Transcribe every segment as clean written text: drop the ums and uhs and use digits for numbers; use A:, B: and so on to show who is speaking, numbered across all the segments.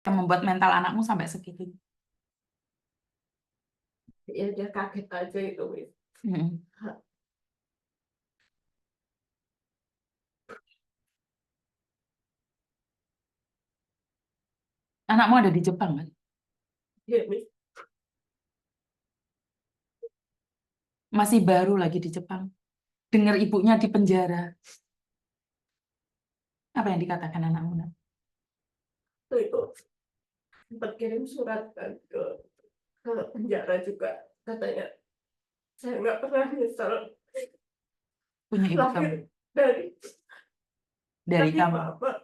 A: yang membuat mental anakmu sampai segitu?
B: Ya dia kaget aja itu, Wis.
A: Anakmu ada di Jepang kan?
B: Ya, Wis.
A: Masih baru lagi di Jepang. Dengar ibunya di penjara. Apa yang dikatakan anakmu? Nak?
B: Itu sempat kirim surat kan ke penjara juga, katanya saya nggak pernah nyesel
A: Punya ibu kamu.
B: lahir dari
A: Kamu.
B: mama.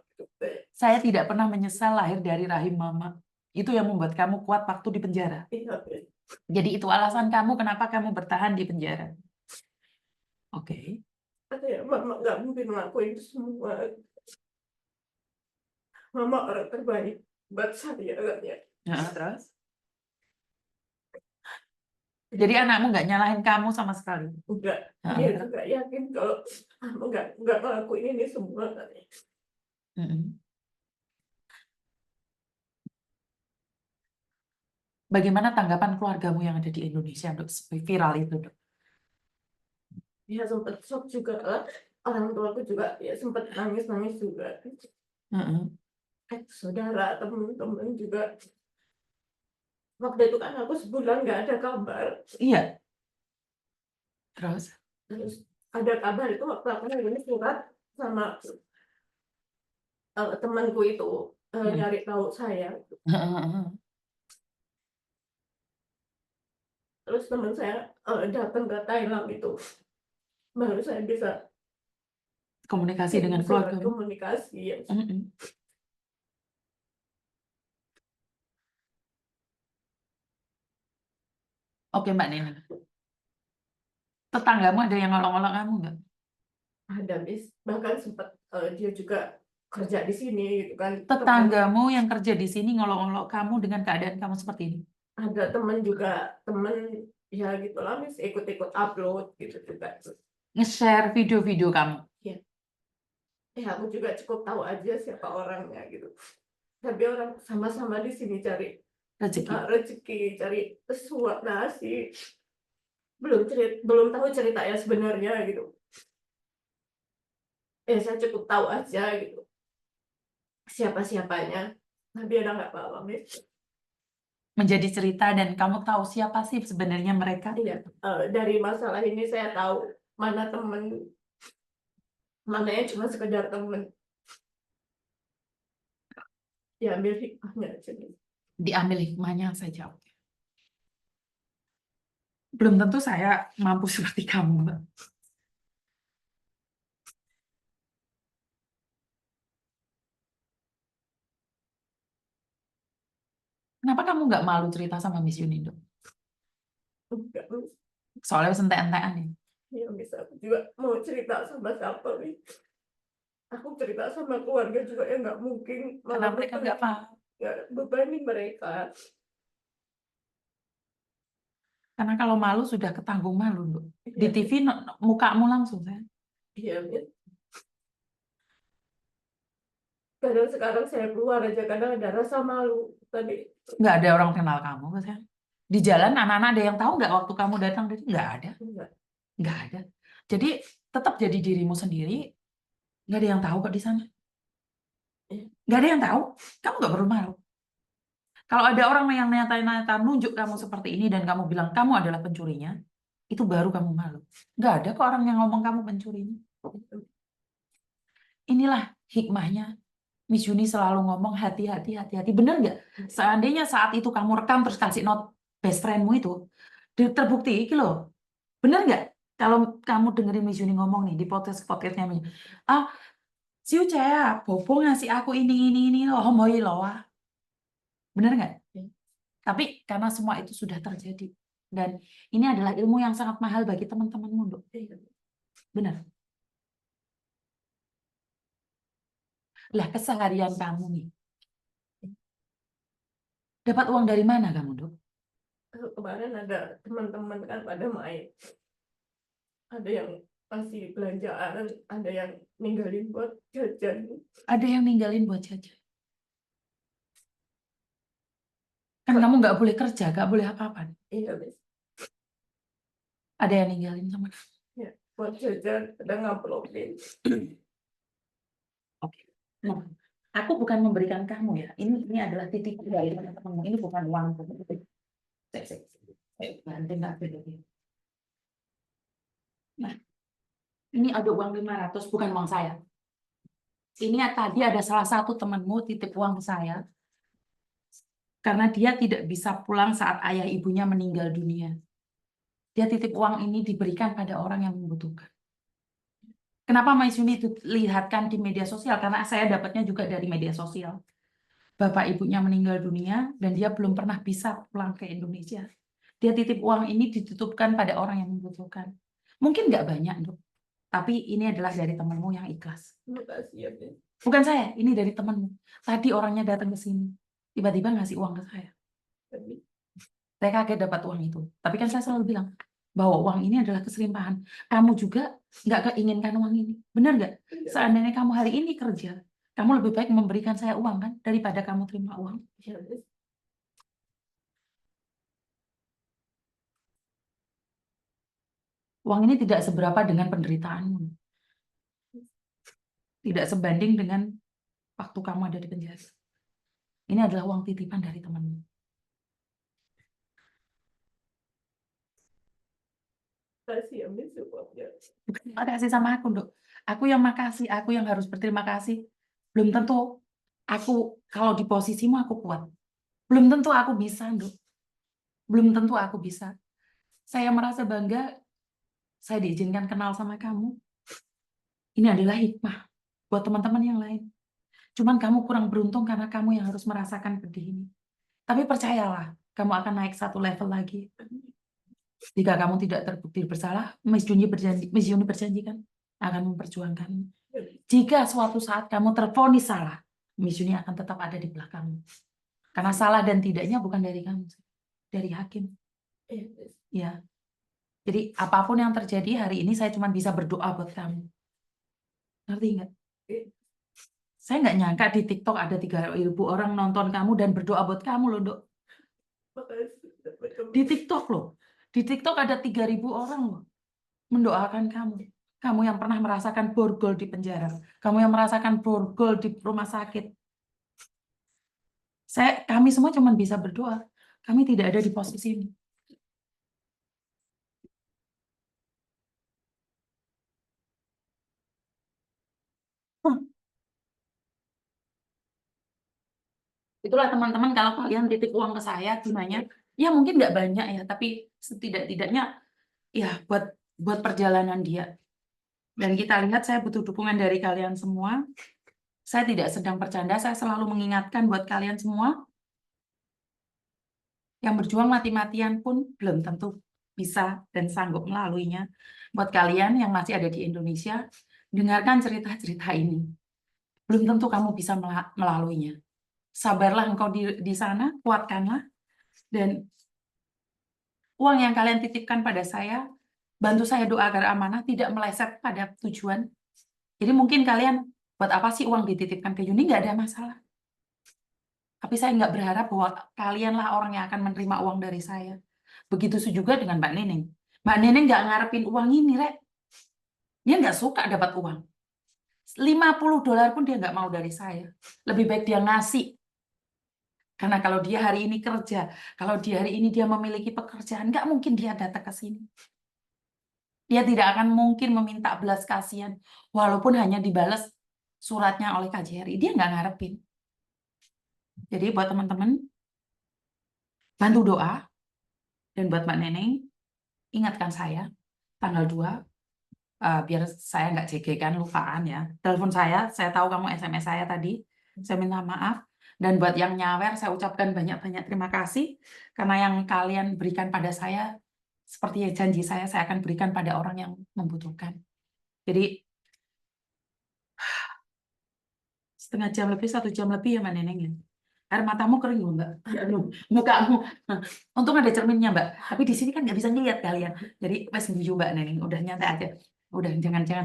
A: Saya tidak pernah menyesal lahir dari rahim mama. Itu yang membuat kamu kuat waktu di penjara.
B: Iya, Wis.
A: Jadi itu alasan kamu kenapa kamu bertahan di penjara. Oke.
B: Katanya mama nggak mungkin ngelakuin itu semua, mama orang terbaik buat saya katanya.
A: Nah, terus? Jadi anakmu nggak nyalahin kamu sama sekali.
B: Enggak, dia juga yakin kalau mama nggak ngelakuin ini semua katanya.
A: Bagaimana tanggapan keluargamu yang ada di Indonesia untuk viral itu, Dok?
B: Dia sempat shock juga lah, orang tuaku juga ya sempat nangis juga. Saudara, teman-teman juga. Waktu itu kan aku sebulan nggak ada kabar.
A: Iya. Terus
B: ada kabar itu waktu aku ngirim surat sama temanku itu nyari tahu saya. Terus teman saya datang ke Thailand itu, baru saya bisa
A: komunikasi dengan keluarga.
B: Komunikasi. Ya.
A: Oke, Mbak Neni. Tetanggamu ada yang ngolok-ngolok kamu nggak?
B: Ada, Miss. Bahkan sempat dia juga kerja di sini gitu kan.
A: Tetanggamu yang kerja di sini ngolok-ngolok kamu dengan keadaan kamu seperti ini?
B: Ada teman juga, teman ya gitulah, Miss, ikut-ikut upload gitu juga.
A: Nge-share video-video kamu?
B: Ya. Aku juga cukup tahu aja siapa orangnya gitu. Tapi orang sama-sama di sini cari rezeki, cari suap nasi. Belum tahu cerita ya sebenarnya gitu. Saya cukup tahu aja gitu siapa-siapanya. Tapi ada nggak apa-apa, Miss.
A: Menjadi cerita dan kamu tahu siapa sih sebenarnya mereka?
B: Iya, dari masalah ini saya tahu mana teman, mana yang cuma sekedar teman. Diambil hikmahnya aja.
A: Diambil hikmahnya saja. Belum tentu saya mampu seperti kamu, Mbak. Kenapa kamu nggak malu cerita sama Miss Yunindo?
B: Enggak, Miss.
A: Soalnya sentek-entekan ya.
B: Ya, Miss, aku juga mau cerita sama siapa, Miss. Aku cerita sama keluarga juga ya nggak mungkin.
A: Karena mereka nggak paham.
B: Nggak bebani mereka.
A: Karena kalau malu sudah ketanggung malu, Mbak. Di
B: Iya.
A: TV mukamu langsung, saya.
B: Iya, Miss. Kadang sekarang saya keluar aja, kadang ada rasa malu. Tadi
A: Nggak ada orang kenal kamu, saya. Di jalan anak-anak ada yang tahu nggak waktu kamu datang? Nggak ada. Nggak ada. Jadi tetap jadi dirimu sendiri. Nggak ada yang tahu kok di sana. Nggak ada yang tahu. Kamu nggak perlu malu. Kalau ada orang yang nyata-nyata nunjuk kamu seperti ini dan kamu bilang kamu adalah pencurinya, itu baru kamu malu. Nggak ada kok orang yang ngomong kamu pencurinya. Inilah hikmahnya. Miss Yuni selalu ngomong hati-hati, hati-hati. Bener nggak? Seandainya saat itu kamu rekam terus kasih note best friendmu itu, terbukti gitu loh. Bener nggak? Kalau kamu dengerin Miss Yuni ngomong nih di podcast-podcastnya, Siu Cea, Bobo ngasih aku ini loh, homoy loh. Bener nggak? Tapi karena semua itu sudah terjadi. Dan ini adalah ilmu yang sangat mahal bagi teman-temanmu, Dok. Benar. Lah, keseharian kamu nih. Dapat uang dari mana kamu, Dok?
B: Kemarin ada teman-teman kan pada main. Ada yang masih belanjaan, ada yang ninggalin buat jajan.
A: Ada yang ninggalin buat jajan. Kan kamu nggak boleh kerja, nggak boleh apa-apa.
B: Iya, Miss.
A: Ada yang ninggalin sama kamu.
B: Ya, buat jajan, kadang ngamplopin.
A: Oke. Nah, aku bukan memberikan kamu ya. Ini adalah titik dari teman-temanmu. Ini bukan uang. Saya bantu nggak beda. Nah, ini ada uang 500, bukan uang saya. Ini tadi ada salah satu temanmu titip uang ke saya. Karena dia tidak bisa pulang saat ayah ibunya meninggal dunia. Dia titip uang ini diberikan pada orang yang membutuhkan. Kenapa Maisuni itu lihatkan di media sosial? Karena saya dapatnya juga dari media sosial. Bapak ibunya meninggal dunia dan dia belum pernah bisa pulang ke Indonesia. Dia titip uang ini dititipkan pada orang yang membutuhkan. Mungkin nggak banyak, Dok. Tapi ini adalah dari temanmu yang ikhlas.
B: Terima kasih ya, Miss.
A: Bukan saya, ini dari temanmu. Tadi orangnya datang ke sini. Tiba-tiba ngasih uang ke saya. Saya kaget dapat uang itu. Tapi kan saya selalu bilang bahwa uang ini adalah keselimpahan. Kamu juga nggak keinginkan uang ini. Benar nggak? Seandainya kamu hari ini kerja, kamu lebih baik memberikan saya uang kan daripada kamu terima uang.
B: Iya, Miss.
A: Uang ini tidak seberapa dengan penderitaanmu. Tidak sebanding dengan waktu kamu ada di penjara. Ini adalah uang titipan dari temanmu.
B: Kasih ya, Miss, uangnya.
A: Terima kasih sama aku, Dok. Aku yang makasih, aku yang harus berterima kasih. Belum tentu aku kalau di posisimu aku kuat. Belum tentu aku bisa, Dok. Belum tentu aku bisa. Saya merasa bangga saya diizinkan kenal sama kamu. Ini adalah hikmah buat teman-teman yang lain. Cuman kamu kurang beruntung karena kamu yang harus merasakan pedih ini. Tapi percayalah, kamu akan naik satu level lagi. Jika kamu tidak terbukti bersalah, Miss Yuni berjanji kan akan memperjuangkan. Jika suatu saat kamu tervonis salah, Miss Yuni akan tetap ada di belakangmu. Karena salah dan tidaknya bukan dari kamu, dari hakim.
B: Iya, Miss.
A: Ya. Jadi apapun yang terjadi hari ini saya cuma bisa berdoa buat kamu. Ngerti nggak?
B: Iya.
A: Saya nggak nyangka di TikTok ada 3.000 orang nonton kamu dan berdoa buat kamu loh, Dok.
B: Makasih.
A: Di TikTok loh. Di TikTok ada 3.000 orang loh mendoakan kamu. Kamu yang pernah merasakan borgol di penjara. Kamu yang merasakan borgol di rumah sakit. Kami semua cuma bisa berdoa. Kami tidak ada di posisi ini. Itulah teman-teman, kalau kalian titip uang ke saya gunanya, ya mungkin nggak banyak ya, tapi setidak-tidaknya ya buat perjalanan dia. Dan kita lihat saya butuh dukungan dari kalian semua. Saya tidak sedang bercanda, saya selalu mengingatkan buat kalian semua. Yang berjuang mati-matian pun belum tentu bisa dan sanggup melaluinya. Buat kalian yang masih ada di Indonesia, dengarkan cerita-cerita ini. Belum tentu kamu bisa melaluinya. Sabarlah engkau di sana, kuatkanlah. Dan uang yang kalian titipkan pada saya, bantu saya doa agar amanah tidak meleset pada tujuan. Jadi mungkin kalian, buat apa sih uang dititipkan ke Yuni? Nggak ada masalah. Tapi saya nggak berharap bahwa kalianlah orang yang akan menerima uang dari saya. Begitu juga dengan Mbak Neneng. Mbak Neneng nggak ngarepin uang ini, Rek. Dia nggak suka dapat uang. $50 pun dia nggak mau dari saya. Lebih baik dia ngasih. Karena kalau dia hari ini kerja, kalau dia hari ini dia memiliki pekerjaan, nggak mungkin dia datang ke sini. Dia tidak akan mungkin meminta belas kasihan, walaupun hanya dibalas suratnya oleh KJRI. Dia nggak ngarepin. Jadi buat teman-teman, bantu doa. Dan buat Mbak Neneng, ingatkan saya, tanggal 2, biar saya nggak jegekan, lupaan ya. Telepon saya tahu kamu SMS saya tadi, saya minta maaf. Dan buat yang nyawer, saya ucapkan banyak-banyak terima kasih, karena yang kalian berikan pada saya, seperti janji saya akan berikan pada orang yang membutuhkan. Jadi, setengah jam lebih, 1 jam lebih ya Mbak Neneng ya. Air matamu kering loh Mbak. Mukamu. Untung ada cerminnya Mbak. Tapi di sini kan nggak bisa ngeliat kalian. Jadi pas guyu Mbak Neneng. Udah nyantai aja. Udah jangan